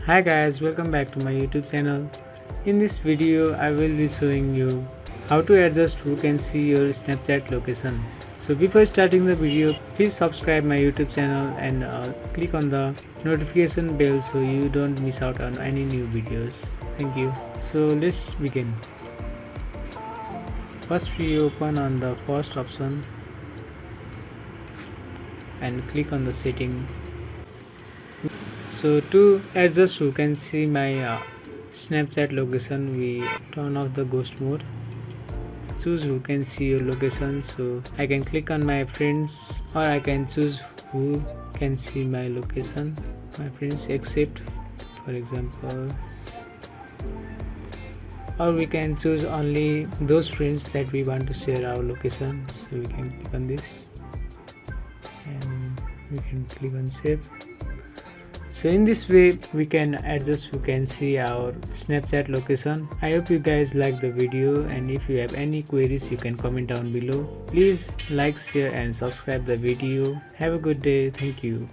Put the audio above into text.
Hi guys, welcome back to my YouTube channel. In this video I will be showing you how to adjust who can see your Snapchat location. So before starting the video, please subscribe my YouTube channel and click on the notification bell so you don't miss out on any new videos. Thank you. So let's begin. First we open on the first option and click on the setting. So to adjust who can see my Snapchat location, we turn off the ghost mode. Choose who can see your location, so I can click on my friends, or I can choose who can see my location, my friends except, for example, or we can choose only those friends that we want to share our location. So we can click on this and we can click on save. So in this way we can adjust who can see our Snapchat location. I hope you guys like the video, and if you have any queries you can comment down below. Please like, share and subscribe the video. Have a good day. Thank you.